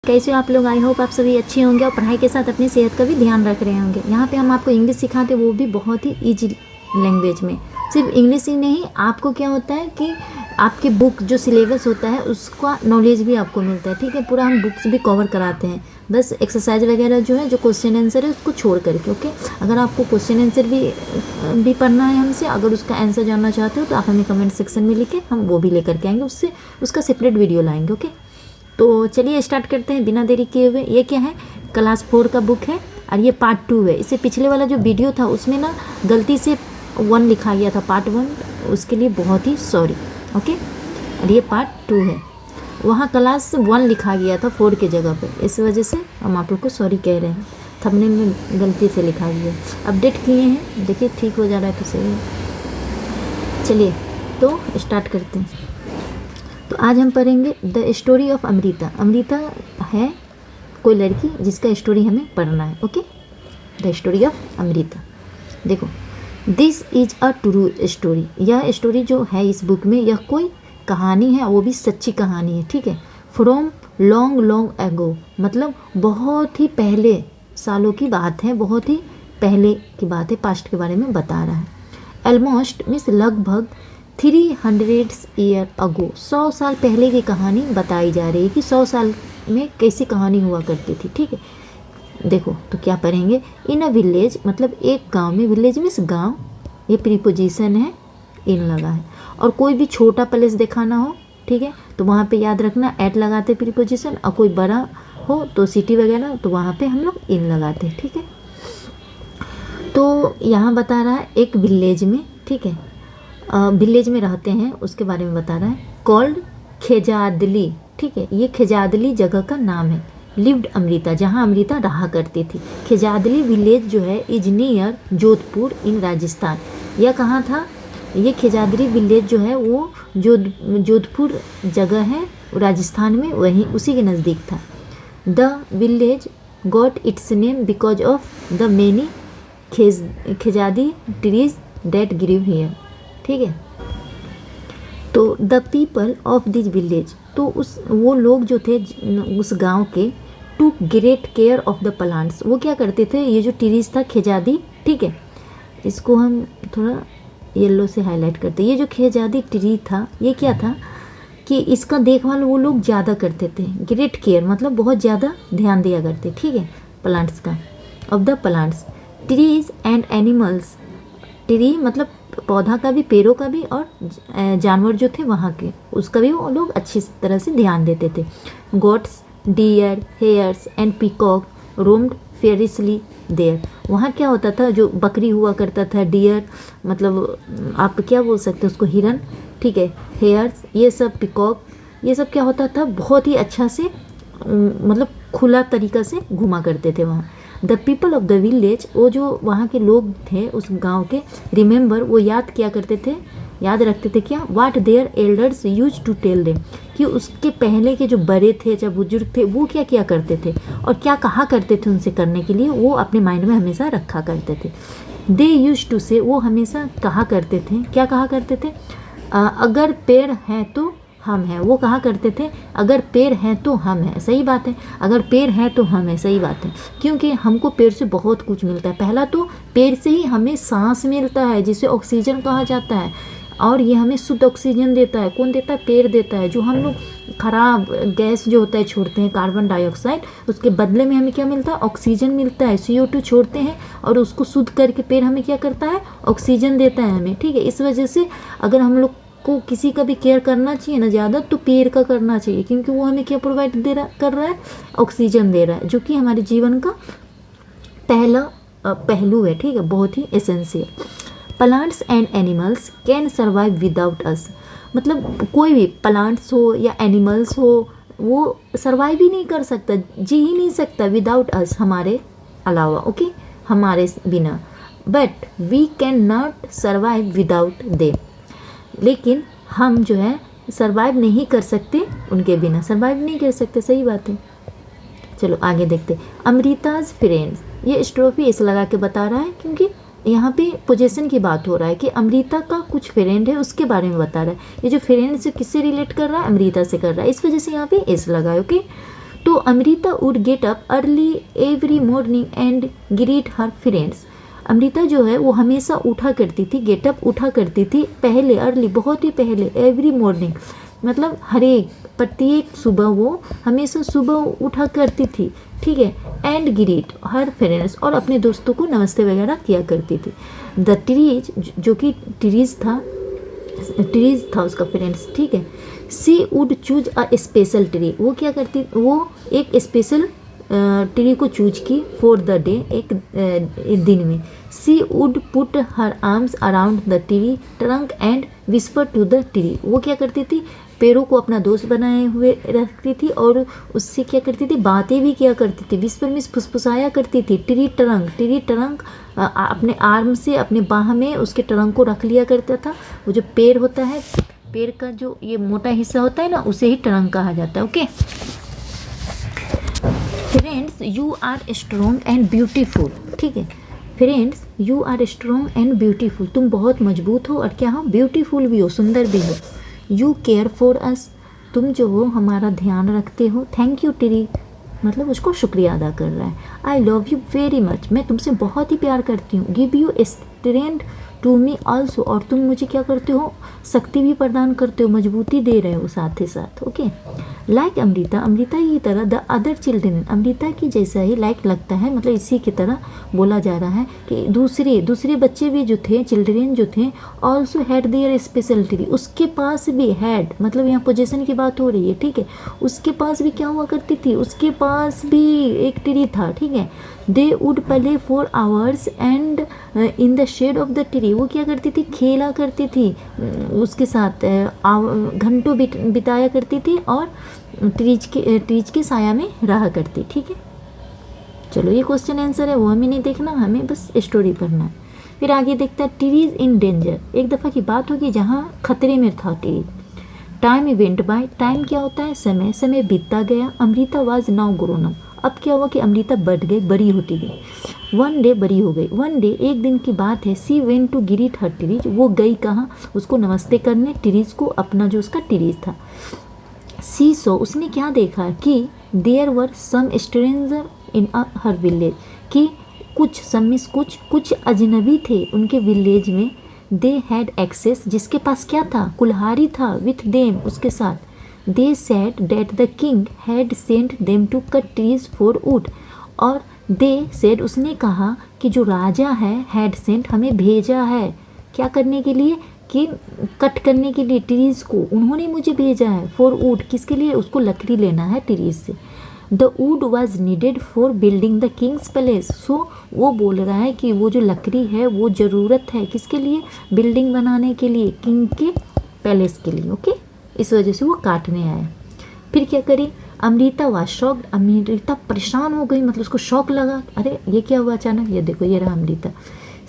कैसे हो आप लोग। आई होप आप सभी अच्छे होंगे और पढ़ाई के साथ अपनी सेहत का भी ध्यान रख रहे होंगे। यहाँ पे हम आपको इंग्लिश सिखाते हैं, वो भी बहुत ही ईजी लैंग्वेज में। सिर्फ इंग्लिश ही नहीं, आपको क्या होता है कि आपके बुक जो सिलेबस होता है उसका नॉलेज भी आपको मिलता है। ठीक है, पूरा हम बुक्स भी कवर कराते हैं, बस एक्सरसाइज वगैरह जो है, जो क्वेश्चन आंसर है उसको छोड़ करके। ओके, अगर आपको क्वेश्चन आंसर भी पढ़ना है हमसे, अगर उसका आंसर जानना चाहते हो तो आप हमें कमेंट सेक्शन में लिखे, हम वो भी लेकर के आएंगे, उससे उसका सेपरेट वीडियो लाएंगे। ओके, तो चलिए स्टार्ट करते हैं बिना देरी किए हुए। ये क्या है, क्लास 4 का बुक है और ये पार्ट 2 है। इससे पिछले वाला जो वीडियो था उसमें ना गलती से 1 लिखा गया था, पार्ट 1, उसके लिए बहुत ही सॉरी। ओके, और ये पार्ट 2 है, वहाँ क्लास 1 लिखा गया था 4 के जगह पे, इस वजह से हम आप लोग को सॉरी कह रहे हैं, थंबनेल में गलती से लिखा गया। अपडेट किए हैं, देखिए ठीक हो जा रहा है तो सही है। चलिए तो स्टार्ट करते हैं। तो आज हम पढ़ेंगे the story of Amrita. Amrita है कोई लड़की जिसका स्टोरी हमें पढ़ना है। Okay, the story of Amrita. देखो, this is a true story. यह स्टोरी जो है इस बुक में, यह कोई कहानी है, वो भी सच्ची कहानी है। ठीक है, फ्रॉम लॉन्ग लॉन्ग एगो, मतलब बहुत ही पहले सालों की बात है, बहुत ही पहले की बात है, पास्ट के बारे में बता रहा है। ऑलमोस्ट मीन्स लगभग 300 ईयर अगो, 100 साल पहले की कहानी बताई जा रही है कि 100 साल में कैसी कहानी हुआ करती थी। ठीक है, देखो तो क्या पढ़ेंगे। इन अ विलेज, मतलब एक गांव में, विलेज मीन्स गांव, ये प्रीपोजिशन है, इन लगा है। और कोई भी छोटा प्लेस दिखाना हो, ठीक है, तो वहाँ पे याद रखना एट लगाते प्रीपोजिशन, और कोई बड़ा हो तो सिटी वगैरह तो वहाँ पे हम लोग इन लगाते हैं। ठीक है, तो यहाँ बता रहा है एक विलेज में, ठीक है, विलेज में रहते हैं उसके बारे में बता रहा है। कॉल्ड खेजादली, ठीक है, ये खेजादली जगह का नाम है। लिव्ड अमृता, जहाँ अमृता रहा करती थी। खेजादली विलेज जो है इज नियर जोधपुर इन राजस्थान। यह कहाँ था, ये खेजादली विलेज जो है वो जोधपुर जगह है राजस्थान में, वहीं उसी के नज़दीक था। The village got its name because of the many khejadi trees that grew here. ठीक है, तो the people of this village, तो वो लोग जो थे उस गांव के, took great care of the plants, वो क्या करते थे, ये जो ट्रीज था खेजादी, ठीक है, इसको हम थोड़ा येलो से हाईलाइट करते हैं। ये जो खेजादी ट्री था, ये क्या था कि इसका देखभाल वो लोग ज़्यादा करते थे। ग्रेट केयर मतलब बहुत ज़्यादा ध्यान दिया करते, ठीक है, प्लांट्स का। Of the plants, trees and animals, tree मतलब पौधा का भी, पेड़ों का भी, और जानवर जो थे वहाँ के, उसका भी वो लोग अच्छी तरह से ध्यान देते थे। Goats, deer, hares and peacock roamed fearlessly there. वहाँ क्या होता था, जो बकरी हुआ करता था, डियर मतलब आप क्या बोल सकते हैं उसको, हिरन, ठीक है, हेयर्स, ये सब पीकॉक, ये सब क्या होता था, बहुत ही अच्छा से मतलब खुला तरीका से घुमा करते थे वहाँ। The people of the village, वो जो वहाँ के लोग थे उस गांव के, रिमेंबर, वो याद किया करते थे, याद रखते थे क्या, what their elders used to tell them, कि उसके पहले के जो बड़े थे, जब बुजुर्ग थे, वो क्या किया करते थे और क्या कहा करते थे उनसे करने के लिए, वो अपने माइंड में हमेशा रखा करते थे। दे यूज टू से, वो हमेशा कहा करते थे, क्या कहा करते थे, अगर पेड़ हैं तो हम हैं, वो कहा करते थे अगर पेड़ हैं तो हम हैं। सही बात है, अगर पेड़ हैं तो हम हैं, सही बात है, क्योंकि हमको पेड़ से बहुत कुछ मिलता है। पहला तो पेड़ से ही हमें सांस मिलता है, जिसे ऑक्सीजन कहा जाता है, और ये हमें शुद्ध ऑक्सीजन देता है। कौन देता है, पेड़ देता है। जो हम लोग खराब गैस जो होता है छोड़ते हैं, कार्बन डाइऑक्साइड, उसके बदले में हमें क्या मिलता है, ऑक्सीजन मिलता है। CO2 छोड़ते हैं और उसको शुद्ध करके पेड़ हमें क्या करता है, ऑक्सीजन देता है हमें। ठीक है, इस वजह से अगर हम लोग को किसी का भी केयर करना चाहिए ना ज़्यादा, तो पेड़ का करना चाहिए, क्योंकि वो हमें क्या प्रोवाइड कर रहा है, ऑक्सीजन दे रहा है, जो कि हमारे जीवन का पहला पहलू है। ठीक है, बहुत ही essential. Plants and animals can survive without us, मतलब कोई भी प्लांट्स हो या एनिमल्स हो, वो सर्वाइव ही नहीं कर सकता, जी ही नहीं सकता विदाउट अस, हमारे अलावा। ओके, हमारे बिना। But we can not survive without them, लेकिन हम जो है सर्वाइव नहीं कर सकते उनके बिना, सर्वाइव नहीं कर सकते। सही बात है। चलो आगे देखते। अमृताज फ्रेंड्स, ये स्ट्रोफी इस लगा के बता रहा है क्योंकि यहाँ पे पोजीशन की बात हो रहा है कि अमृता का कुछ फ्रेंड है, उसके बारे में बता रहा है। ये जो फ्रेंड से किससे रिलेट कर रहा है, अमृता से कर रहा है, इस वजह से यहाँ पे एस लगा है। ओके, तो Amrita would get up early every morning and greet her friends. Amrita जो है वो हमेशा उठा करती थी, गेटअप उठा करती थी पहले, अर्ली बहुत ही पहले, एवरी मॉर्निंग मतलब हर एक प्रत्येक सुबह वो हमेशा सुबह उठा करती थी, ठीक है। एंड ग्रीट हर फ्रेंड्स और अपने दोस्तों को नमस्ते वगैरह किया करती थी। द ट्रीज जो कि ट्रीज था उसका फ्रेंड्स, ठीक है। She would choose a special tree, वो क्या करती, वो एक स्पेशल ट्री को चूज की फॉर द डे, एक दिन में। She would put her arms around the tree trunk and whisper to the tree, वो क्या करती थी, पैरों को अपना दोस्त बनाए हुए रखती थी और उससे क्या करती थी, बातें भी किया करती थी। विस्पर में फुसफुसाया करती थी। ट्री ट्रंक अपने आर्म से, अपने बाह में उसके ट्रंक को रख लिया करता था। वो जो पैर होता है, पैर का जो ये मोटा हिस्सा होता है ना, उसे ही ट्रंक कहा जाता है। Okay friends, you are strong and beautiful, ठीक है। Friends, you are strong and beautiful, तुम बहुत मजबूत हो और क्या हो, ब्यूटीफुल भी हो, सुंदर भी हो। यू केयर फॉर अस, तुम जो हो हमारा ध्यान रखते हो। थैंक यू ट्री, मतलब उसको शुक्रिया अदा कर रहा है। I love you very much, मैं तुमसे बहुत ही प्यार करती हूँ। Give you strength to me also, और तुम मुझे क्या करते हो, शक्ति भी प्रदान करते हो, मजबूती दे रहे हो साथ ही साथ। ओके लाइक अमृता, अमृता की तरह द अदर चिल्ड्रन, अमृता की जैसा ही लाइक लगता है, मतलब इसी की तरह बोला जा रहा है कि दूसरे बच्चे भी जो थे, चिल्ड्रन जो थे, also had their special tree, उसके पास भी हैड, मतलब यहाँ पोजीशन की बात हो रही है, ठीक है। उसके पास भी क्या हुआ करती थी, उसके पास भी एक ट्री था, ठीक है। They would play for hours and in the shade of the tree, वो क्या करती थी, खेला करती थी उसके साथ, घंटों बिताया करती थी और ट्रीज के साया में रहा करती, ठीक है। चलो ये क्वेश्चन आंसर है, वो हमें नहीं देखना, हमें बस स्टोरी पढ़ना है। फिर आगे देखता है ट्रीज इन डेंजर, एक दफ़ा की बात होगी जहाँ खतरे में था tree. Time went by, time क्या होता है, समय बीतता गया। Amrita was now grown up, अब क्या हुआ कि अमृता बढ़ गई, बड़ी होती गई। वन डे बड़ी हो गई, वन डे एक दिन की बात है। She went to greet her trees, वो गई कहाँ, उसको नमस्ते करने, ट्रीज को, अपना जो उसका ट्रीज था। सी सो, उसने क्या देखा कि there were some stranger in her village, कि कुछ अजनबी थे उनके विलेज में। दे हैड एक्सेस, जिसके पास क्या था, कुल्हाड़ी था, विथ देम, उसके साथ। They said that the king had sent them to cut trees for wood, और दे सेड, उसने कहा कि जो राजा है, हैड सेंट, हमें भेजा है, क्या करने के लिए, कि कट करने के लिए ट्रीज को, उन्होंने मुझे भेजा है। फॉर वुड, किसके लिए, उसको लकड़ी लेना है ट्रीज से। The wood was needed for building the king's palace, so वो बोल रहा है कि वो जो लकड़ी है वो ज़रूरत है किसके लिए, बिल्डिंग बनाने के लिए, किंग के पैलेस के लिए। ओके इस वजह से वो काटने आया। फिर क्या करी, अमृता वाज शॉक्ड, अमृता परेशान हो गई, मतलब उसको शौक लगा, अरे ये क्या हुआ अचानक, ये देखो ये रहा Amrita.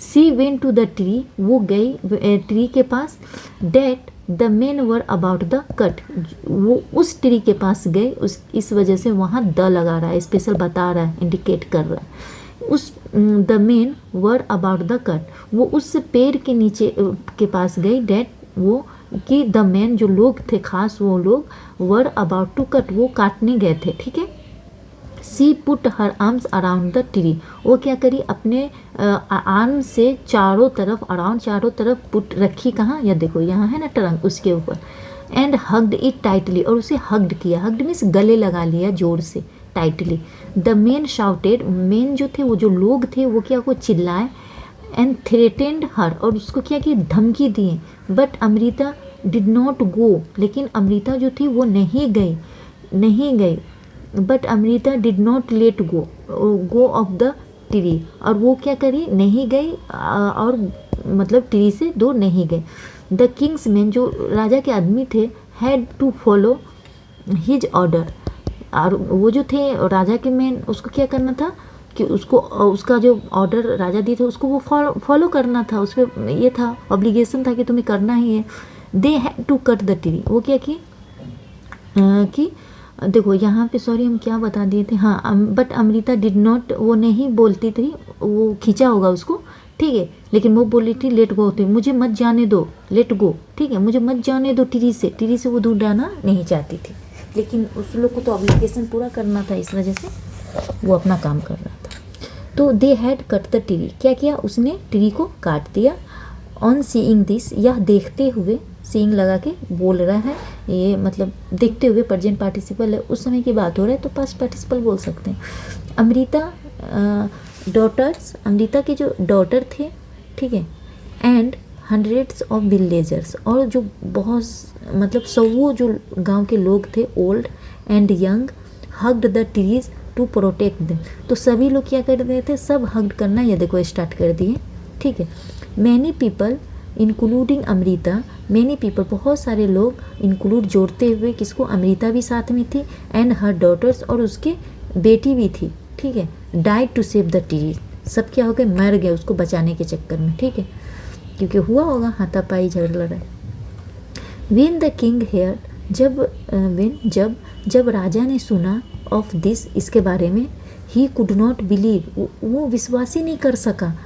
She went to the tree, वो गई ट्री के पास। That the men were about to cut, वो उस ट्री के पास गए, उस इस वजह से वहाँ द लगा रहा है, स्पेशल बता रहा है, इंडिकेट कर रहा है। उस the men were about to cut, वो उस पेड़ के नीचे के पास गई। डेट वो कि द मैन जो लोग थे खास, वो लोग वर अबाउट टू कट, वो काटने गए थे, ठीक है। She put her arms around the tree, वो क्या करी, अपने आर्म से चारों तरफ, अराउंड चारों तरफ पुट रखी, कहाँ, या देखो यहाँ है ना ट्रंक, उसके ऊपर। एंड हग्ड इट टाइटली, और उसे हग्ड किया, हग्ड मीन्स गले लगा लिया जोर से, tightly. The main shouted, main जो थे वो जो लोग थे वो क्या को चिल्लाए। एंड थ्रेटेंड हर, और उसको क्या कि धमकी दिए। But Amrita did not go, लेकिन अमृता जो थी वो नहीं गई। But Amrita did not let go of the tree, और वो क्या करी, नहीं गई, और मतलब ट्री से दूर नहीं गए। द किंग्स मैन, जो राजा के आदमी थे, had to follow his order, और वो जो थे राजा के मैन, उसको क्या करना था कि उसको, उसका जो ऑर्डर राजा दिए थे उसको वो फॉलो करना था, उस पर ये था, ऑब्लिगेशन था कि तुम्हें करना ही है। They had to cut the tree, वो क्या कि देखो यहाँ पे, सॉरी हम क्या बता दिए थे, हाँ, बट अमृता डिड नॉट, वो नहीं बोलती थी, वो खींचा होगा उसको, ठीक है, लेकिन वो बोली थी लेट गो, थी मुझे मत जाने दो, लेट गो, ठीक है, मुझे मत जाने दो ट्री से वो दूर जाना नहीं चाहती थी। लेकिन उस लोग को तो ऑब्लिगेशन पूरा करना था, इस वजह से वो अपना काम कर रहा था। तो they had cut the tree, क्या किया उसने ट्री को काट दिया। ऑन सीइंग दिस, यह देखते हुए, सीइंग लगा के बोल रहा है, ये मतलब देखते हुए प्रेजेंट पार्टिसिपल है, उस समय की बात हो रहा है तो पास्ट पार्टिसिपल बोल सकते हैं। अमृता डॉटर्स, अमृता के जो डॉटर थे, ठीक है, एंड हंड्रेड्स ऑफ विलेजर्स, और जो बहुत मतलब सौ जो गांव के लोग थे, old and young, hugged the trees to protect them, तो सभी लोग क्या कर रहे थे, सब हग्ड करना ये देखो स्टार्ट कर दिए, ठीक है। Many people including Amrita, many people बहुत सारे लोग, इंक्लूड जोड़ते हुए किसको, अमृता भी साथ में थी, एंड हर डॉटर्स, और उसके बेटी भी थी, ठीक है, died to save the tree, सब क्या हो गए, मर गए उसको बचाने के चक्कर में, ठीक है, क्योंकि हुआ होगा हाथापाई झगड़ा लड़ाई। वेन द किंग हेयर, जब राजा ने सुना ऑफ दिस, इसके बारे में, ही कुड नॉट बिलीव, वो विश्वास ही नहीं कर सका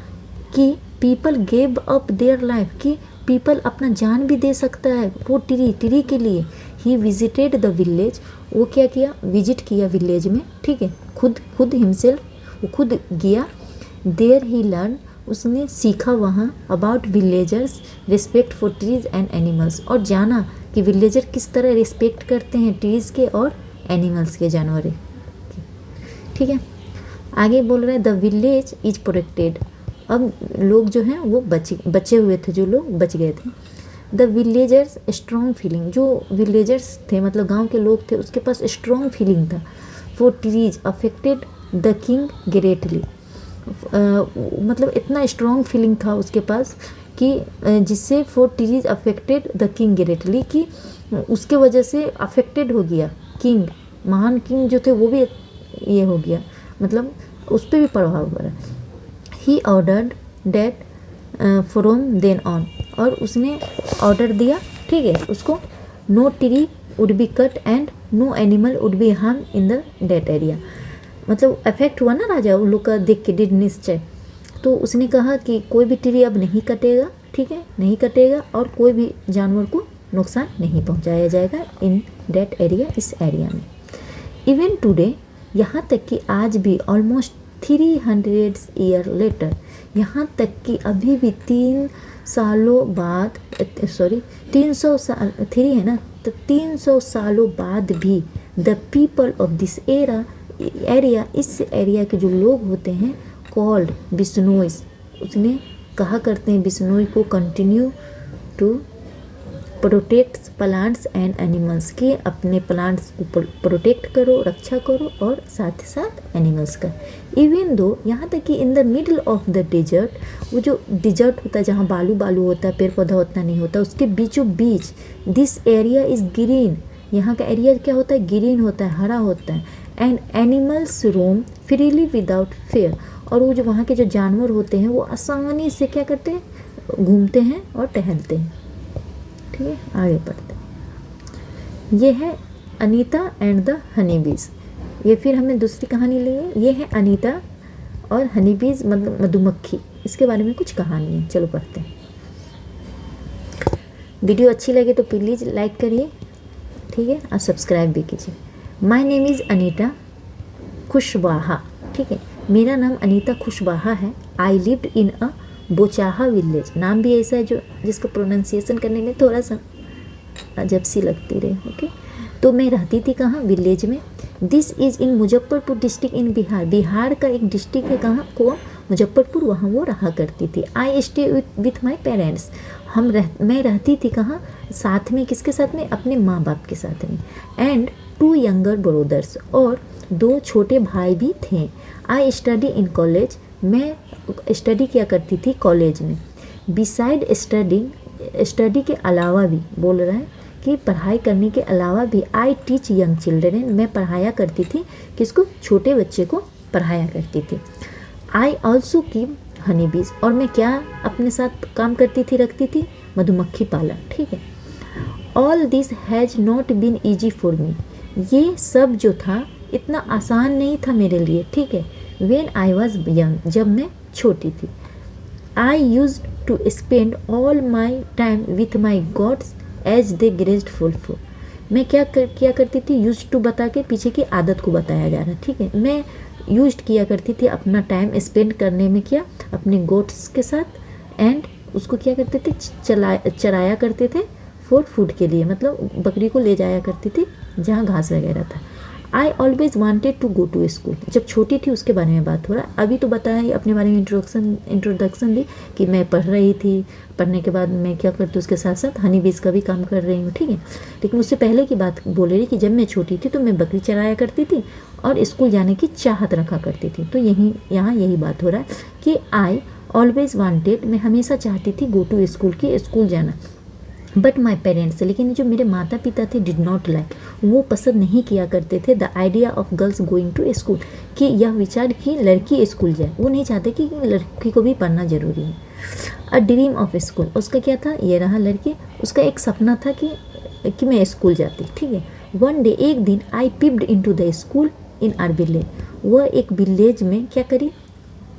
कि people gave up their life, कि पीपल अपना जान भी दे सकता है वो ट्री के लिए। ही विजिटेड द विलेज, वो क्या किया, विजिट किया विलेज में, ठीक है, खुद हिमसेल्फ, वो खुद गया। देयर ही लर्न, उसने सीखा वहाँ about villagers respect for trees and animals, और जाना कि विलेजर किस तरह रिस्पेक्ट करते हैं ट्रीज़ के और एनिमल्स के, जानवर, ठीक है। आगे बोल रहे हैं द विलेज इज प्रोटेक्टेड, अब लोग जो हैं वो बचे हुए थे, जो लोग बच गए थे। द विलेजर्स स्ट्रॉन्ग फीलिंग, जो विलेजर्स थे मतलब गांव के लोग थे, उसके पास स्ट्रॉन्ग फीलिंग था। For trees affected the king greatly, मतलब इतना स्ट्रॉन्ग फीलिंग था उसके पास कि जिससे for trees affected the king greatly, कि उसके वजह से अफेक्टेड हो गया किंग, महान किंग जो थे वो भी ये हो गया, मतलब उस पर भी प्रभाव पड़ा। He ordered that from then on, और उसने ऑर्डर दिया, ठीक है, उसको, no tree would be cut and no animal would be harm in that area एरिया, मतलब अफेक्ट हुआ ना राजा उन लोग का देख के, डिड निश्चय, तो उसने कहा कि कोई भी ट्री अब नहीं कटेगा, ठीक है, नहीं कटेगा, और कोई भी जानवर को नुकसान नहीं पहुंचाया जाएगा इन डेट एरिया, इस एरिया में। इवन टुडे, यहाँ तक कि आज भी, ऑलमोस्ट 300 ईयर लेटर, यहाँ तक कि अभी भी 300 साल, 3 है ना, तो 300 सालों बाद भी the people of this area, इस एरिया के जो लोग होते हैं, कॉल्ड बिश्नोइस, उसने कहा करते हैं बिश्नोई को, continue to protect plants and animals, के अपने प्लांट्स को प्रोटेक्ट करो, रक्षा करो, और साथ ही साथ एनिमल्स का। इवन दो, यहाँ तक कि in the middle of the desert, वो जो डिजर्ट होता है जहाँ बालू होता है, पेड़ पौधा उतना नहीं होता, उसके बीचों बीच, दिस एरिया इज़ ग्रीन, यहाँ का एरिया क्या होता है, ग्रीन होता है, हरा होता है। And animals roam freely without fear, और वो जो वहाँ के जो जानवर होते हैं वो आसानी से क्या करते हैं, घूमते हैं और टहलते हैं, ठीक है। आगे पढ़ते हैं, ये है अनीता एंड द हनीबीज, ये फिर हमने दूसरी कहानी ली है, ये है अनीता और हनीबीज, मतलब मधुमक्खी, इसके बारे में कुछ कहानी है, चलो पढ़ते हैं। वीडियो अच्छी लगे तो प्लीज़ लाइक करिए, ठीक है, और सब्सक्राइब भी कीजिए। My name is Anita Kushwaha, ठीक है, मेरा नाम अनीता खुशवाहा है। I lived in a Bochaha village, नाम भी ऐसा है जो जिसको प्रोनाउंसिएशन करने में थोड़ा सा अजब सी लगती रहे, ओके। तो मैं रहती थी कहाँ, विलेज में। This is in Muzaffarpur district in Bihar, Bihar का एक डिस्ट्रिक्ट है कहाँ को, मुजफ्फरपुर, वहाँ वो रहा करती थी। I stay with my parents, मैं रहती थी कहाँ, साथ में, किसके साथ में, अपने माँ बाप के साथ में। एंड 2 यंगर ब्रदर्स, और 2 छोटे भाई भी थे। आई स्टडी इन कॉलेज, मैं स्टडी किया करती थी कॉलेज में। बिसाइड स्टडी के अलावा भी, बोल रहा है कि पढ़ाई करने के अलावा भी, आई टीच यंग चिल्ड्रेन, मैं पढ़ाया करती थी, किसको, छोटे बच्चे को पढ़ाया करती थी। आई ऑल्सो कीप हनी बीज, और मैं क्या अपने साथ काम करती थी, रखती थी, मधुमक्खी पालन, ठीक है। All this has not been easy for me, ये सब जो था इतना आसान नहीं था मेरे लिए, ठीक है। वेन आई वॉज यंग, जब मैं छोटी थी। I use to spend all my time with my goats as they grazed फुलफुल, मैं किया करती थी, यूज्ड टू बता के पीछे की आदत को बताया जा रहा है, ठीक है। मैं यूज्ड किया करती थी अपना टाइम स्पेंड करने में, क्या, अपने गोट्स के साथ, एंड उसको क्या करते थे, चराया करते थे फॉर फूड के लिए, मतलब बकरी को ले जाया करती थी जहाँ घास वगैरह था। I always wanted to go to school, जब छोटी थी उसके बारे में बात हो रहा है। अभी तो बताया अपने बारे में इंट्रोडक्शन दी कि मैं पढ़ रही थी, पढ़ने के बाद मैं क्या करती, उसके साथ साथ हनी बीज का भी काम कर रही हूँ, ठीक है। लेकिन उससे पहले की बात बोल रही कि जब मैं छोटी थी तो मैं बकरी चराया करती थी और स्कूल जाने की चाहत रखा करती थी। तो यहाँ यही बात हो रहा है कि आई ऑलवेज वांटेड, मैं हमेशा चाहती थी गो टू स्कूल, की स्कूल जाना। बट माई पेरेंट्स, लेकिन जो मेरे माता पिता थे, डिड नॉट लाइक, वो पसंद नहीं किया करते थे the idea of girls going to school, कि यह विचार कि लड़की स्कूल जाए। वो नहीं चाहते कि लड़की को भी पढ़ना जरूरी है। अ ड्रीम ऑफ स्कूल, उसका क्या था, ये रहा लड़की, उसका एक सपना था कि मैं स्कूल जाती, ठीक है। वन डे, एक दिन, I peeped in to the school in our village, वह एक विलेज में क्या करी,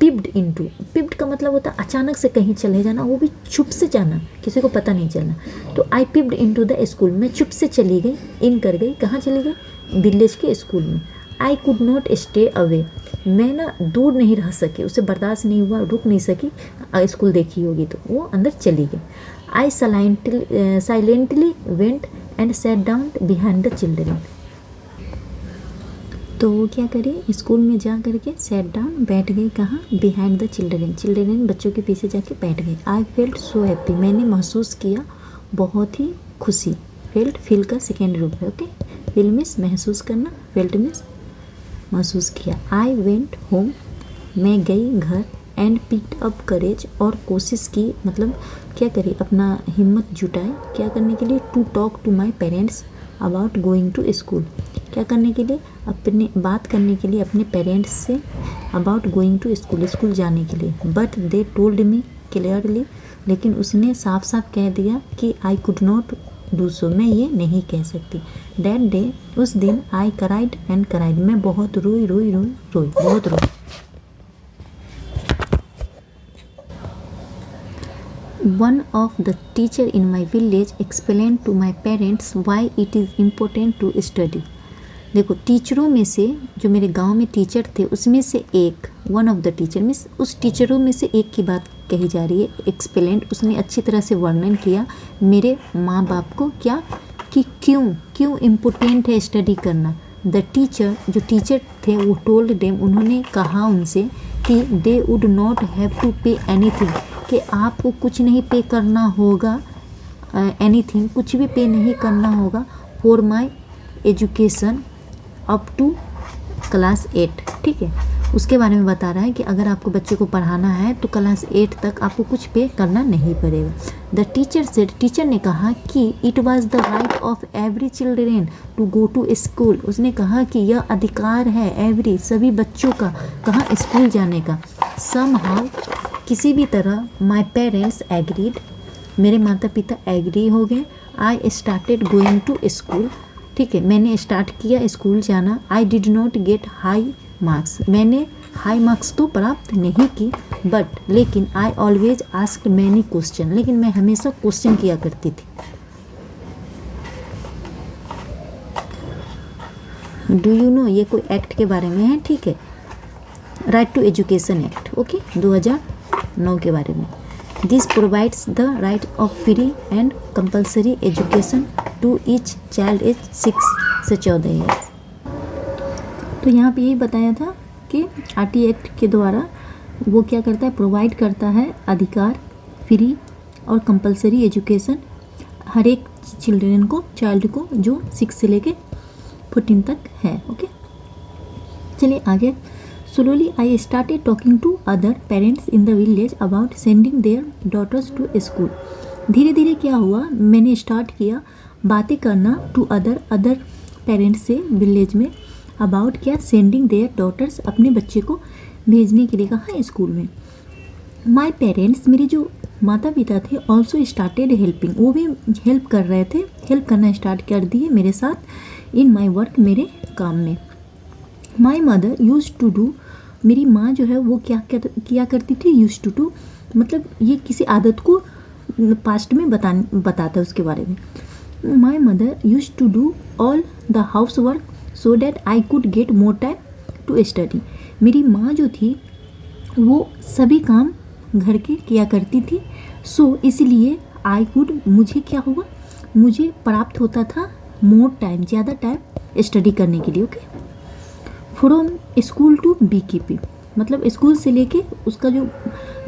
पिप्ड इनटू, पिप्ड का मतलब होता है अचानक से कहीं चले जाना, वो भी चुप से जाना, किसी को पता नहीं चलना। तो आई पिप्ड इनटू द स्कूल, मैं चुप से चली गई, इन कर गई, कहाँ चली गई, विलेज के स्कूल में। आई कुड नॉट स्टे अवे, मैं ना दूर नहीं रह सकी, उसे बर्दाश्त नहीं हुआ, रुक नहीं सकी, स्कूल देखी होगी तो वो अंदर चली गई। I silently went and sat down behind the children, तो वो क्या करे, स्कूल में जा करके सैट डाउन, बैठ गई, कहाँ, बिहाइंड द चिल्ड्रन, चिल्ड्रन बच्चों के पीछे जाके बैठ गई। आई फेल्ट सो हैप्पी, मैंने महसूस किया बहुत ही खुशी, फेल्ट फील का सेकेंड रूप है, ओके। फील मीन्स महसूस करना, फेल्ट मीन्स महसूस किया। आई वेंट होम, मैं गई घर, एंड पिक्ड अप करेज, और कोशिश की, मतलब क्या करी, अपना हिम्मत जुटाए, क्या करने के लिए, to talk to my parents about going to school, क्या करने के लिए, अपने बात करने के लिए अपने पेरेंट्स से, about going to school, school जाने के लिए। But they told me clearly, लेकिन उसने साफ साफ कह दिया कि I could not do so, मैं ये नहीं कह सकती। दैट डे, उस दिन, आई क्राइड एंड क्राइड, मैं बहुत रोई रोई रोई रोई, बहुत रोई। One of the teacher in my village explained to my parents why it is important to study. देखो, टीचरों में से, जो मेरे गांव में टीचर थे, उसमें से एक, one of the teacher means उस टीचरों में से एक की बात कही जा रही है। एक्सप्लेन, उसने अच्छी तरह से वर्णन किया मेरे माँ बाप को, क्या, कि क्यों इम्पोर्टेंट है स्टडी करना। द टीचर, जो टीचर थे, वो टोल्ड देम, उन्होंने कहा उनसे कि they would not have to pay anything, कि आपको कुछ नहीं पे करना होगा, एनीथिंग, कुछ भी पे नहीं करना होगा, for my education up to class 8, ठीक है। उसके बारे में बता रहा है कि अगर आपको बच्चे को पढ़ाना है तो क्लास 8 तक आपको कुछ पे करना नहीं पड़ेगा। द टीचर सेड, टीचर ने कहा कि it was the right of every children to go to school, उसने कहा कि यह अधिकार है एवरी, सभी बच्चों का, कहाँ, स्कूल जाने का। समहाउ, किसी भी तरह, माई पेरेंट्स एग्रीड, मेरे माता पिता एग्री हो गए। I started going to school, ठीक है, मैंने स्टार्ट किया स्कूल जाना। I did not get high marks, मैंने हाई मार्क्स तो प्राप्त नहीं की, बट लेकिन I always asked many question, लेकिन मैं हमेशा क्वेश्चन किया करती थी। डू यू नो, ये कोई एक्ट के बारे में है, ठीक है, right to education act, okay, 2009 के बारे में। This provides the right of free and compulsory education to each child age 6 से 14 ईयर्स। तो यहाँ पे यही बताया था कि आरटी एक्ट के द्वारा वो क्या करता है, प्रोवाइड करता है अधिकार, फ्री और कंपलसरी एजुकेशन हर एक चिल्ड्रन को, चाइल्ड को, जो 6 से लेके 14 तक है, ओके। चलिए आगे। Slowly I started talking to other parents in the village about sending their daughters to school. धीरे धीरे क्या हुआ, मैंने स्टार्ट किया बातें करना टू अदर पेरेंट्स से विलेज में, अबाउट क्या, सेंडिंग देयर डॉटर्स, अपने बच्चे को भेजने के लिए, कहाँ, स्कूल में। माई पेरेंट्स, मेरे जो माता पिता थे, ऑल्सो स्टार्टेड हेल्पिंग, वो भी हेल्प कर रहे थे, हेल्प करना स्टार्ट कर दिए मेरे साथ, इन माई वर्क, मेरे काम में। My mother use to do, मेरी माँ जो है वो क्या किया करती थी, यूज टू मतलब ये किसी आदत को पास्ट में बताता है उसके बारे में। My mother use to do all the house work so that I could get more time to study. मेरी माँ जो थी वो सभी काम घर के किया करती थी, सो इसलिए आई कुड, मुझे क्या हुआ, मुझे प्राप्त होता था मोर टाइम, ज़्यादा टाइम स्टडी करने के लिए। Okay, from school to bee keeping, मतलब स्कूल से लेके उसका जो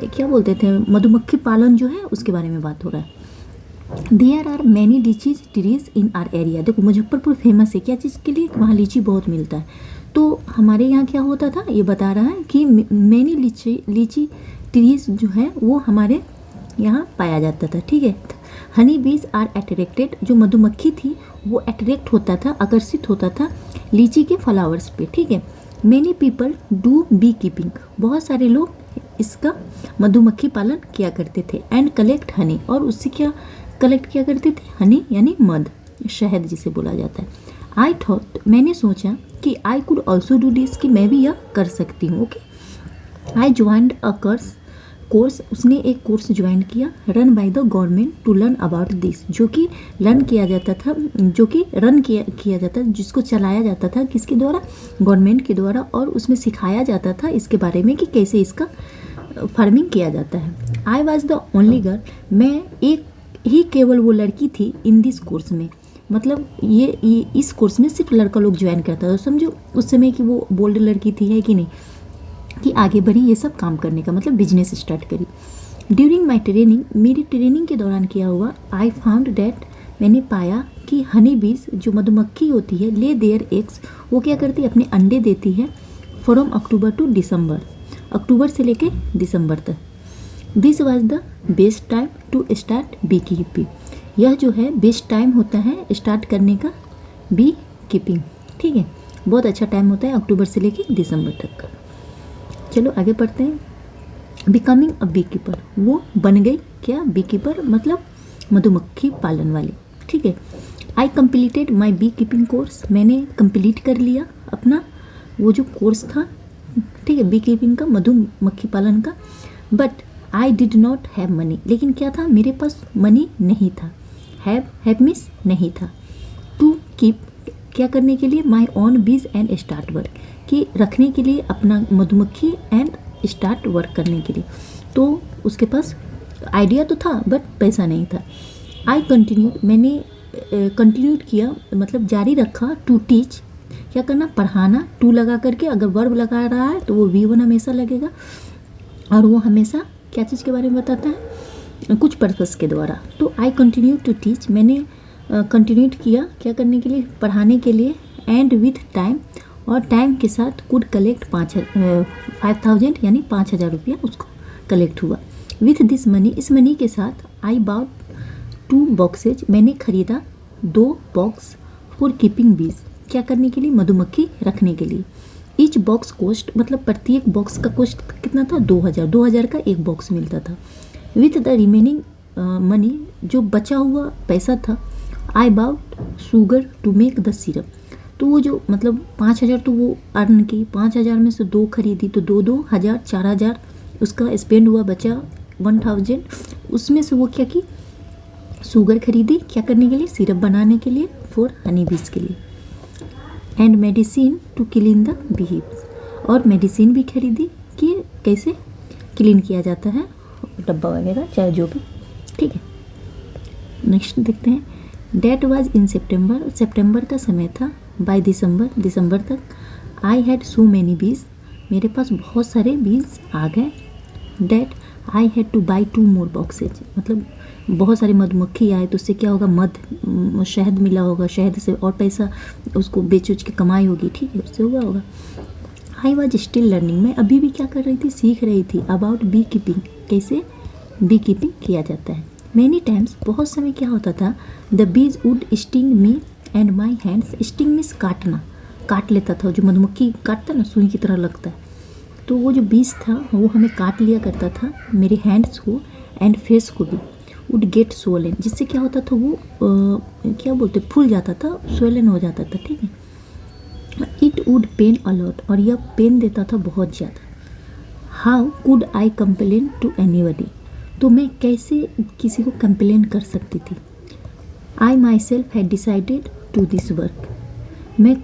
क्या बोलते थे मधुमक्खी पालन जो है उसके बारे में बात हो रहा है। There are many lychees trees in our area. देखो मुजफ्फरपुर फेमस है क्या चीज़ के लिए, वहाँ लीची बहुत मिलता है। तो हमारे यहाँ क्या होता था ये बता रहा है कि मैनी लीची ट्रीज जो है वो हमारे यहाँ पाया जाता था। ठीक है, हनी बीज आर अट्रैक्टेड, जो मधुमक्खी थी वो अट्रैक्ट होता था, आकर्षित होता था लीची के फ्लावर्स पे। ठीक है, many people do bee keeping, बहुत सारे लोग इसका मधुमक्खी पालन किया करते थे। एंड कलेक्ट हनी, और उससे क्या कलेक्ट किया करते थे, हनी यानी मध, शहद जिसे बोला जाता है। आई थॉट, मैंने सोचा कि I could also do this, कि मैं भी यह कर सकती हूँ। Okay, I joined a course, उसने एक कोर्स ज्वाइन किया, run by the government to learn about this, जो कि लर्न किया जाता था, जो कि रन किया जाता, जिसको चलाया जाता था किसके द्वारा, गवर्नमेंट के द्वारा, और उसमें सिखाया जाता था इसके बारे में कि कैसे इसका फार्मिंग किया जाता है। I was the only girl, मैं एक ही केवल वो लड़की थी इन दिस कोर्स में, मतलब ये इस कोर्स में सिर्फ लड़का लोग ज्वाइन करता था। समझो उस समय कि वो बोल्ड लड़की थी, है कि नहीं, कि आगे बढ़ी ये सब काम करने का, मतलब बिजनेस स्टार्ट करी। ड्यूरिंग माई ट्रेनिंग, मेरी ट्रेनिंग के दौरान क्या हुआ, आई फाउंड डैट, मैंने पाया कि हनी बीज जो मधुमक्खी होती है, ले देयर एग्स, वो क्या करती है अपने अंडे देती है, फ्रॉम अक्टूबर टू दिसंबर, अक्टूबर से लेके दिसंबर तक। This was the best time to start bee keeping, यह जो है बेस्ट टाइम होता है स्टार्ट करने का बी कीपिंग। ठीक है, बहुत अच्छा टाइम होता है अक्टूबर से लेके दिसंबर तक। चलो आगे पढ़ते हैं। बिकमिंग अ बी कीपर, वो बन गई क्या, बी कीपर मतलब मधुमक्खी पालन वाली। ठीक है, I completed my bee keeping course, मैंने कंप्लीट कर लिया अपना वो जो कोर्स था, ठीक है, बी कीपिंग का, मधुमक्खी पालन का। But I did not have money, लेकिन क्या था, मेरे पास मनी नहीं था। हैव मीन्स नहीं था। टू कीप, क्या करने के लिए, माई ओन बीज एंड स्टार्ट वर्क, कि रखने के लिए अपना मधुमक्खी एंड स्टार्ट वर्क करने के लिए। तो उसके पास आइडिया तो था बट पैसा नहीं था। आई कंटिन्यू, मैंने कंटिन्यू किया, मतलब जारी रखा, टू टीच, क्या करना, पढ़ाना, टू लगा करके, अगर वर्ब लगा रहा है तो वो V1 हमेशा लगेगा, और वो हमेशा क्या चीज़ के बारे में बताता है, कुछ पर्पस के द्वारा। तो आई कंटिन्यू टू टीच, मैंने कंटिन्यू किया, क्या करने के लिए, पढ़ाने के लिए। एंड विथ टाइम, और टाइम के साथ कुड कलेक्ट 5,000 यानी 5,000 रुपया उसको कलेक्ट हुआ। विथ दिस मनी, इस मनी के साथ आई बाउट 2 बॉक्सेज, मैंने खरीदा 2 बॉक्स फॉर कीपिंग बीज, क्या करने के लिए, मधुमक्खी रखने के लिए। ईच बॉक्स कॉस्ट, मतलब प्रत्येक बॉक्स का कॉस्ट कितना था, 2,000 का एक बॉक्स मिलता था। विथ द रिमेनिंग मनी, जो बचा हुआ पैसा था, I bought sugar to make the syrup, तो वो जो मतलब 5,000 तो वो अर्न की, 5,000 में से 2 खरीदी, तो 2 हज़ार 4,000 उसका स्पेंड हुआ, बचा 1,000, उसमें से वो क्या की, शुगर खरीदी, क्या करने के लिए, सिरप बनाने के लिए, फॉर हनी बीज के लिए। And medicine to clean the beehives, और मेडिसिन भी खरीदी कि कैसे क्लीन किया जाता है डब्बा वगैरह, चाहे जो भी। ठीक है, नेक्स्ट देखते हैं। डेट वाज इन सितंबर, सितंबर का समय था। बाय दिसंबर तक। आई हैड सो मैनी बीज, मेरे पास बहुत सारे बीज आ गए। That I had to buy 2 more boxes, मतलब बहुत सारे मधुमक्खी आए तो उससे क्या होगा, मध शहद मिला होगा, शहद से और पैसा उसको बेच उच के कमाई होगी। ठीक है, उससे हुआ होगा। आई वॉज स्टिल लर्निंग, मैं अभी भी क्या कर रही थी, सीख रही थी। अबाउट बी कीपिंग, कैसे बी कीपिंग किया जाता है। मैनी टाइम्स, बहुत समय क्या होता था, the bees would sting me and my hands, sting means काटना, काट लेता था, जो मधुमक्खी काटता ना, सुई की तरह लगता है, तो वो जो बीज था वो हमें काट लिया करता था, मेरे हैंड्स को एंड फेस को भी। वुड गेट सोलन, जिससे क्या होता था, वो क्या बोलते, फूल जाता था, सोलन हो जाता था। ठीक है, इट वुड पेन अलॉट, और यह पेन देता था बहुत ज़्यादा। How could I complain to anybody, तो मैं कैसे किसी को कंप्लेन कर सकती थी। I myself had decided to this work. मैं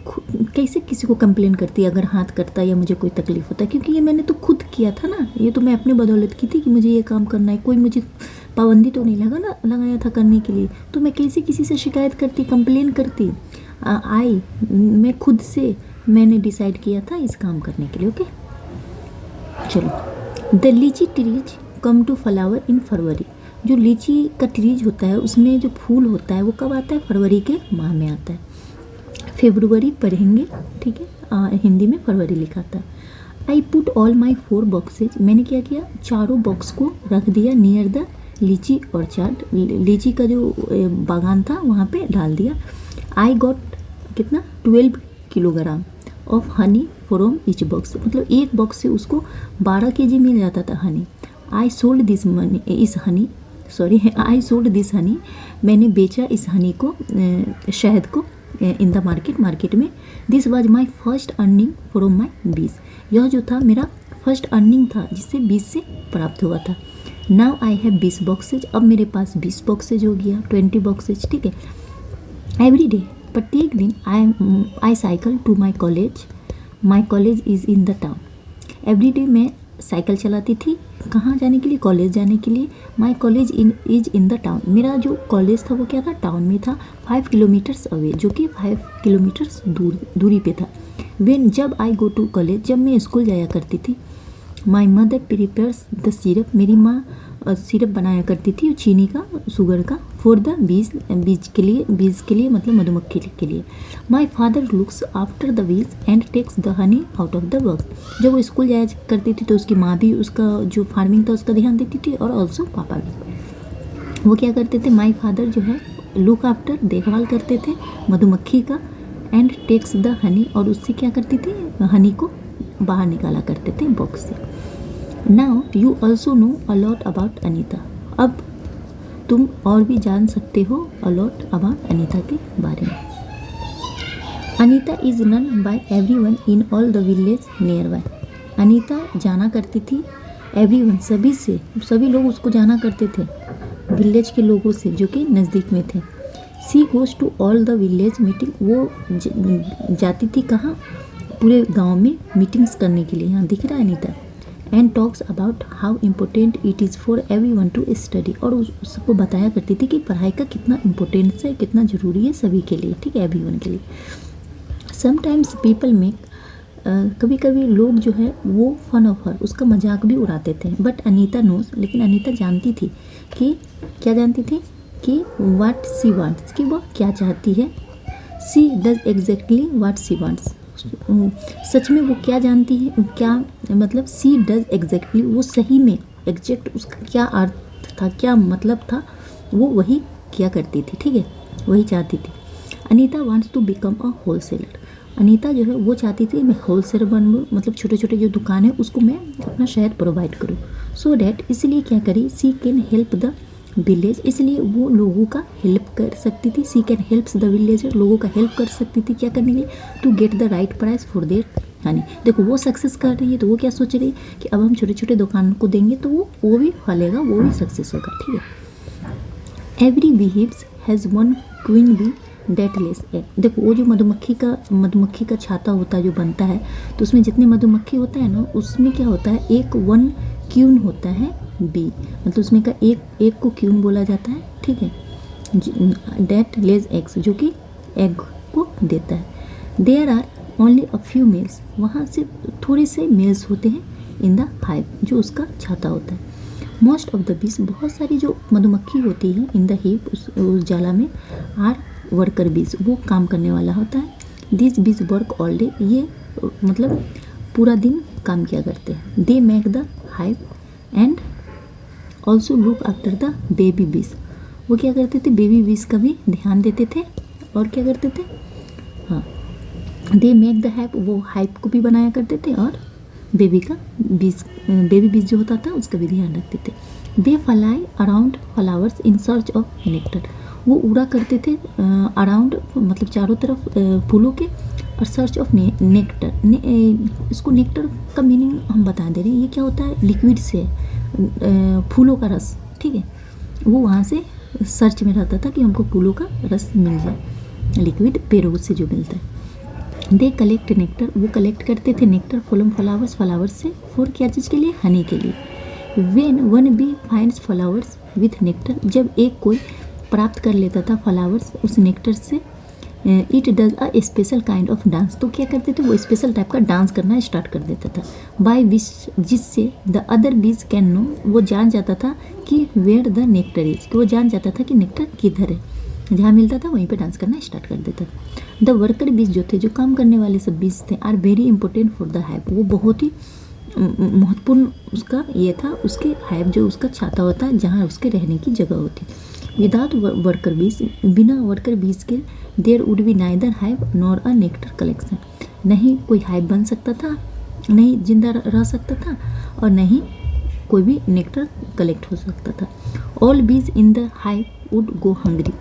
कैसे किसी को कंप्लेन करती अगर हाथ करता या मुझे कोई तकलीफ होता, क्योंकि ये मैंने तो खुद किया था ना, ये तो मैं अपने बदौलत की थी कि मुझे ये काम करना है, कोई मुझे पाबंदी तो नहीं लगाया था करने के लिए, तो मैं कैसे किसी से शिकायत करती, कंप्लेन करती। मैं खुद से मैंने डिसाइड किया था इस काम करने के लिए। ओके चलो। The litchi trees come to flower in February. जो लीची का ट्रीज होता है उसमें जो फूल होता है वो कब आता है? फरवरी के माह में आता है। फेब्रुवरी पढ़ेंगे, ठीक है, हिंदी में फरवरी लिखा था। I put all my 4 boxes. मैंने क्या किया? चारों बॉक्स को रख दिया नियर द लीची ऑर्चर्ड। लीची का जो बागान था वहाँ पे डाल दिया। आई गॉट कितना? 12 kilogram of honey from each box. मतलब एक बॉक्स से उसको 12 kg मिल जाता था Honey. I sold this Honey. मैंने बेचा इस हनी को, शहद को, इन द मार्केट में। This was my first earning from my बीज। यह जो था मेरा फर्स्ट अर्निंग था जिससे बीज से प्राप्त हुआ था। Now I have 20 boxes. अब मेरे पास 20 बॉक्सेज हो गया, 20 बॉक्सेज, ठीक है। एवरी डे, प्रत्येक दिन I cycle to my college. My college is in the town. Every day मैं साइकिल चलाती थी, कहाँ जाने के लिए? कॉलेज जाने के लिए। माई college is in the town. मेरा जो कॉलेज था वो क्या था? टाउन में था। 5 किलोमीटर्स अवे, जो कि 5 किलोमीटर्स दूरी पे था। जब आई गो टू कॉलेज, जब मैं स्कूल जाया करती थी, my mother prepares the syrup. मेरी माँ सिरप बनाया करती थी चीनी का, शुगर का, फॉर द बीज के लिए मतलब मधुमक्खी के लिए। My father looks after the bees and takes the honey out of the box. जब वो स्कूल जाया करती थी तो उसकी माँ भी उसका जो फार्मिंग था उसका ध्यान देती थी, और ऑल्सो पापा भी। वो क्या करते थे? माई फादर जो है लुक आफ्टर, देखभाल करते थे मधुमक्खी का, एंड टेक्स द हनी, और उससे क्या करती थी? हनी को बाहर निकाला करते थे बॉक्स से। Now you also know a lot about Anita. अब तुम और भी जान सकते हो अलॉट अबाउट अनीता के बारे में। Anita is known by everyone in all the village nearby. Anita जाना करती थी एवरीवन, सभी से, सभी लोग उसको जाना करते थे, विलेज के लोगों से जो कि नज़दीक में थे। She goes to all the village meeting. वो जाती थी कहाँ? पूरे गांव में मीटिंग्स करने के लिए। यहाँ दिख रहा है Anita. And talks about how important it is for everyone to study. और उसको बताया करती थी कि पढ़ाई का कितना इम्पोर्टेंस है, कितना ज़रूरी है सभी के लिए, ठीक है, एवरीवन के लिए। समटाइम्स पीपल मेक, कभी कभी लोग जो है वो फन ऑफ हर, उसका मजाक भी उड़ाते थे। बट अनीता नोज, लेकिन अनीता जानती थी कि क्या जानती थी? कि व्हाट सी वांट्स, कि वो क्या चाहती है। She does exactly what she wants. सच में वो क्या जानती है, क्या मतलब सी डज एग्जैक्टली, वो सही में एग्जैक्ट उसका क्या अर्थ था, क्या मतलब था, वो वही किया करती थी, ठीक है, वही चाहती थी। Anita wants to become a wholesaler. Anita जो है वो चाहती थी मैं होलसेलर बनूँ, मतलब छोटे छोटे जो दुकान है उसको मैं अपना शहद प्रोवाइड करूँ। सो डैट, इसलिए क्या करी? सी कैन हेल्प द विलेज, इसलिए वो लोगों का हेल्प कर सकती थी। सी कैन हेल्प्स द विलेजर, लोगों का हेल्प कर सकती थी क्या करने के लिए? To get the right price for their honey. देखो वो सक्सेस कर रही है तो वो क्या सोच रही है कि अब हम छोटे छोटे दुकान को देंगे तो वो भी फलेगा, वो भी सक्सेस होगा, ठीक है। Every beehives has one queen bee that lays egg. देखो वो जो मधुमक्खी का छाता होता है जो बनता है, तो उसमें जितने मधुमक्खी होता है ना, उसमें क्या होता है? एक वन क्यून होता है बी, मतलब उसमें का एक को क्यून बोला जाता है, ठीक है। डेट लेज एग्स, जो कि एग को देता है। There are only a few males, वहाँ से थोड़े से मेल्स होते हैं इन द हाइव, जो उसका छाता होता है। मोस्ट ऑफ द बीज, बहुत सारी जो मधुमक्खी होती है इन द हिप, उस जाला में, आर वर्कर बीज, वो काम करने वाला होता है। This be's verb all day, ये मतलब पूरा दिन काम किया करते हैं। They make the hive and also look after the baby बीज, वो क्या करते थे? बेबी बीज का भी ध्यान देते थे। और क्या करते थे? हाँ, दे मेक द हाइव, वो हाइव को भी बनाया करते थे, और बेबी बीज जो होता था उसका भी ध्यान रखते थे। They fly around flowers in search of nectar, वो उड़ा करते थे अराउंड, मतलब चारों तरफ फूलों के, और सर्च ऑफ नेक्टर। इसको नेक्टर का मीनिंग हम बता दे रहे हैं, ये क्या होता है? लिक्विड से फूलों का रस, ठीक है, वो वहाँ से सर्च में रहता था कि हमको फूलों का रस मिल जाए, लिक्विड पेड़ से जो मिलता है। दे कलेक्ट नेक्टर, वो कलेक्ट करते थे नेक्टर फ्रॉम फ्लावर्स, फ्लावर्स से, फॉर क्या चीज़ के लिए, हनी के लिए। When one bee finds flowers with nectar, जब एक कोई प्राप्त कर लेता था फ्लावर्स उस नेक्टर से, it does a special kind of dance, तो क्या करते थे वो स्पेशल टाइप का डांस करना स्टार्ट कर देता था। बाय विच, जिससे द अदर बीज कैन नो, वो जान जाता था कि वेयर द नेक्टर इज, कि वो जान जाता था कि नेक्टर किधर है, जहाँ मिलता था वहीं पे डांस करना स्टार्ट कर देता था। द वर्कर बीज जो थे, जो काम करने वाले सब बीज थे, are very important for the hive, वो बहुत ही महत्वपूर्ण उसका ये था, उसके हाइव जो उसका छाता होता है जहाँ उसके रहने की जगह होती। विदाउट वर्कर बीज, बिना वर्कर बीज के, there would be neither hive nor a nectar collection, नहीं कोई हाइव बन सकता था, नहीं जिंदा रह सकता था, और नहीं कोई भी नेक्टर कलेक्ट हो सकता था। ऑल बीज in the hive would go hungry,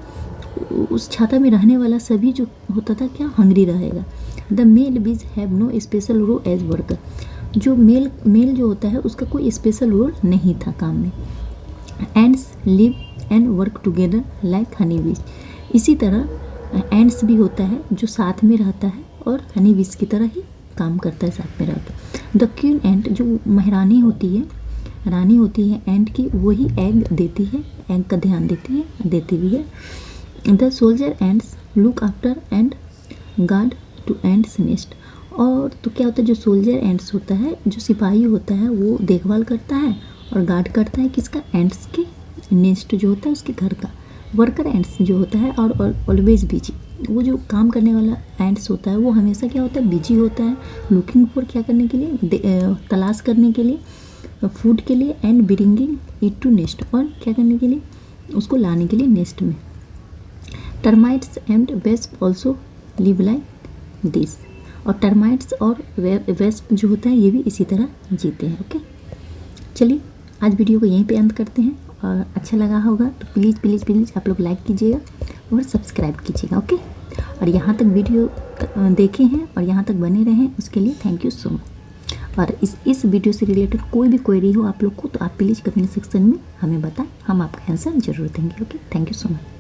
उस छाता में रहने वाला सभी जो होता था क्या, हंग्री रहेगा। The male bees have no special role as worker, जो मेल जो होता है उसका कोई स्पेशल रोल नहीं था काम में। Ends live and work together like Honey बीज, इसी तरह एंड्स भी होता है जो साथ में रहता है और हनी बीज की तरह ही काम करता है साथ में रहकर। द क्वीन एंट, जो महारानी होती है, रानी होती है एंट की, वही एग देती है, एग का ध्यान देती है, देती भी है। The soldier ends look after and guard two ends nest, और तो क्या होता है जो सोल्जर एंड्स होता है, जो सिपाही होता है वो देखभाल करता है और गार्ड करता है किसका, एंड्स के नेस्ट जो होता है उसके घर का। वर्कर एंड्स जो होता है और ऑलवेज बिजी, वो जो काम करने वाला एंड्स होता है वो हमेशा क्या होता है, बिजी होता है, लुकिंग फॉर, क्या करने के लिए, तलाश करने के लिए, फूड के लिए, and bringing it to nest, और क्या करने के लिए, उसको लाने के लिए नेस्ट में। Termites and wasp also live like this, और टर्माइट्स और वेस्प जो होता है ये भी इसी तरह जीते हैं। ओके, चलिए आज वीडियो को यहीं पे अंत करते हैं, और अच्छा लगा होगा तो प्लीज़ प्लीज़ प्लीज़ आप लोग लाइक कीजिएगा और सब्सक्राइब कीजिएगा। ओके, और यहाँ तक वीडियो देखे हैं और यहाँ तक बने रहें उसके लिए थैंक यू सो मच। और इस वीडियो से रिलेटेड कोई भी क्वेरी हो आप लोग को तो आप प्लीज़ कमेंट सेक्शन में हमें बताएं, हम आपका आंसर जरूर देंगे। Okay, thank you so much.